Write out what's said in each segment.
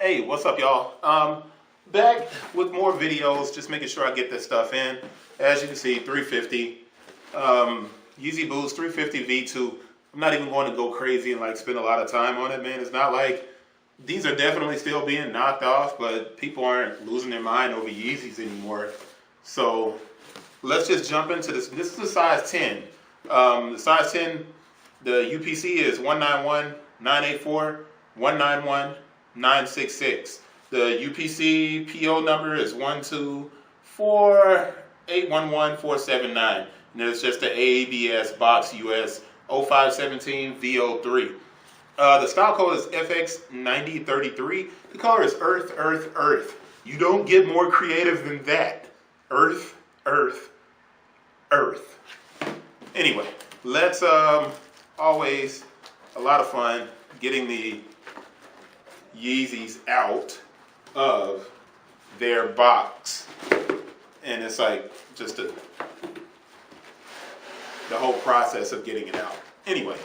Hey, what's up, y'all? Back with more videos, just making sure I get this stuff in. As you can see, 350 Yeezy Boost 350 V2. I'm not even going to go crazy and like spend a lot of time on it, man. It's not like these are definitely still being knocked off, but people aren't losing their mind over Yeezys anymore. So let's just jump into this. This is a size 10. The size 10, the UPC is 191-984, 191-966. The UPC PO number is 124811479. And there's just the ABS box US 0517 VO3. The style code is FX9033. The color is Earth, Earth, Earth. You don't get more creative than that. Earth, Earth, Earth. Anyway, let's always a lot of fun getting the Yeezys out of their box. And it's like just the whole process of getting it out. Anyway,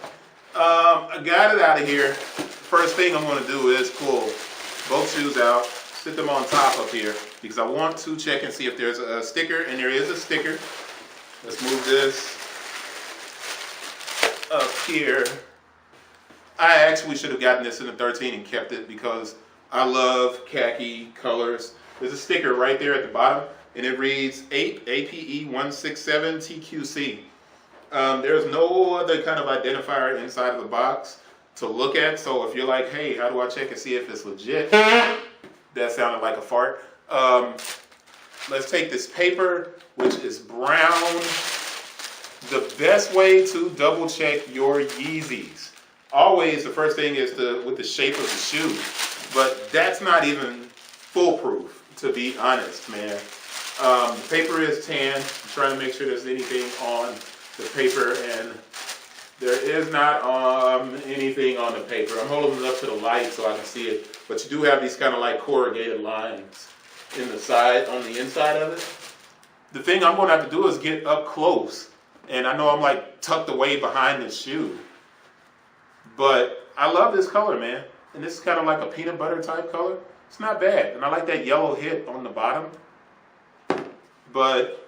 I got it out of here. First thing I'm going to do is pull both shoes out, sit them on top up here, because I want to check and see if there's a sticker, and there is a sticker. Let's move this up here. I actually should have gotten this in the 13 and kept it because I love khaki colors. There's a sticker right there at the bottom, and it reads APE167TQC. There's no other kind of identifier inside of the box to look at, so if you're like, hey, how do I check and see if it's legit? That sounded like a fart. Let's take this paper, which is brown. The best way to double check your Yeezys. Always the first thing is with the shape of the shoe, but that's not even foolproof, to be honest, man. The paper is tan. I'm trying to make sure there's anything on the paper, and there is not anything on the paper. I'm holding it up to the light so I can see it, but you do have these kind of like corrugated lines in the side, on the inside of it. The thing I'm going to have to do is get up close, and I know I'm like tucked away behind this shoe. But I love this color, man. And this is kind of like a peanut butter type color. It's not bad. And I like that yellow hit on the bottom. But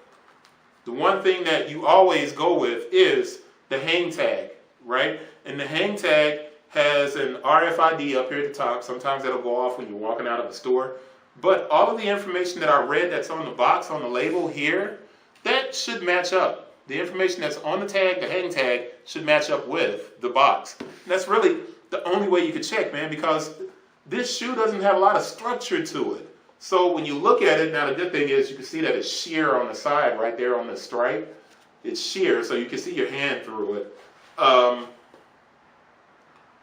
the one thing that you always go with is the hang tag, right? And the hang tag has an RFID up here at the top. Sometimes that'll go off when you're walking out of the store. But all of the information that I read that's on the box, on the label here, that should match up. The information that's on the tag, the hang tag, should match up with the box. And that's really the only way you can check, man, because this shoe doesn't have a lot of structure to it. So when you look at it, now the good thing is you can see that it's sheer on the side right there on the stripe. It's sheer, so you can see your hand through it.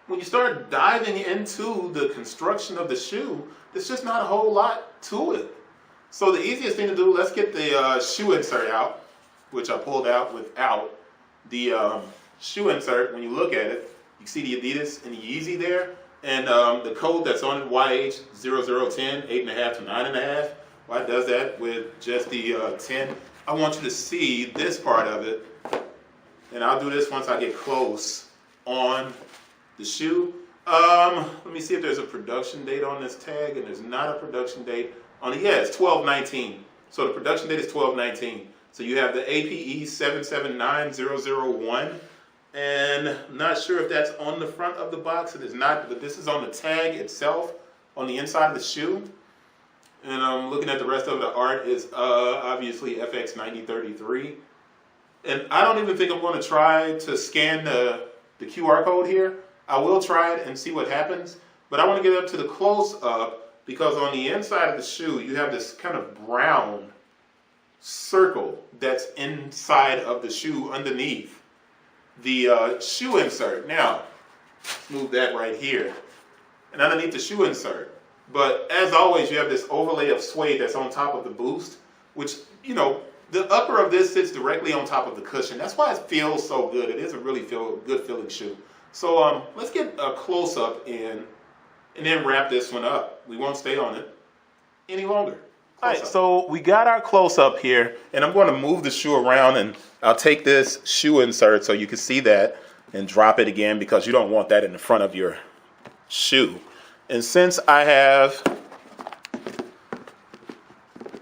When you start diving into the construction of the shoe, there's just not a whole lot to it. So the easiest thing to do, let's get the shoe insert out, which I pulled out without the shoe insert. When you look at it, you see the adidas and the Yeezy there, and the code that's on it, YH0010, 8.5 to 9.5. Why it does that with just the 10? I want you to see this part of it, and I'll do this once I get close on the shoe. Let me see if there's a production date on this tag, and there's not a production date on it. Yeah, it's 12/19. So the production date is 12/19. So you have the APE 779001, and I'm not sure if that's on the front of the box. It is not, but this is on the tag itself, on the inside of the shoe. And I'm looking at the rest of the art is obviously FX9033. And I don't even think I'm going to try to scan the QR code here. I will try it and see what happens, but I want to get up to the close-up because on the inside of the shoe, you have this kind of brown circle that's inside of the shoe underneath the shoe insert. Now, let's move that right here. And underneath the shoe insert. But as always, you have this overlay of suede that's on top of the Boost, which, you know, the upper of this sits directly on top of the cushion. That's why it feels so good. It is a really good feeling shoe. So let's get a close-up in and then wrap this one up. We won't stay on it any longer. All right, so we got our close-up here, and I'm going to move the shoe around, and I'll take this shoe insert so you can see that and drop it again because you don't want that in the front of your shoe. And since I have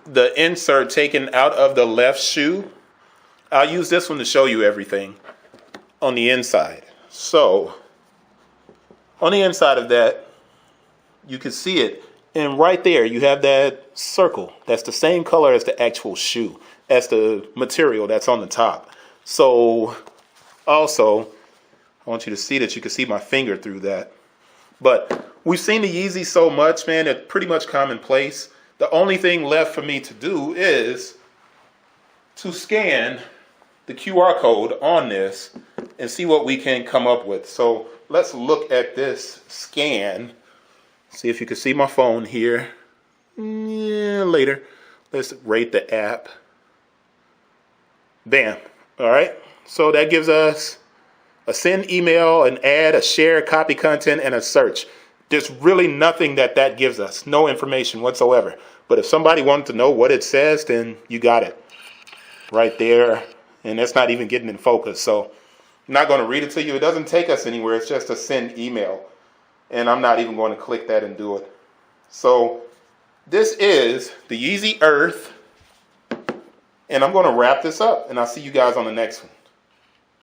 the insert taken out of the left shoe, I'll use this one to show you everything on the inside. So on the inside of that, you can see it. And right there, you have that circle. That's the same color as the actual shoe, as the material that's on the top. So also, I want you to see that you can see my finger through that. But we've seen the Yeezy so much, man, it's pretty much commonplace. The only thing left for me to do is to scan the QR code on this and see what we can come up with. So let's look at this scan. See if you can see my phone here. Yeah, later. Let's rate the app. Bam. All right. So that gives us a send email, an add, a share, copy content, and a search. There's really nothing that gives us. No information whatsoever. But if somebody wanted to know what it says, then you got it right there. And that's not even getting in focus. So I'm not going to read it to you. It doesn't take us anywhere. It's just a send email. And I'm not even going to click that and do it. So this is the Yeezy Earth. And I'm going to wrap this up. And I'll see you guys on the next one.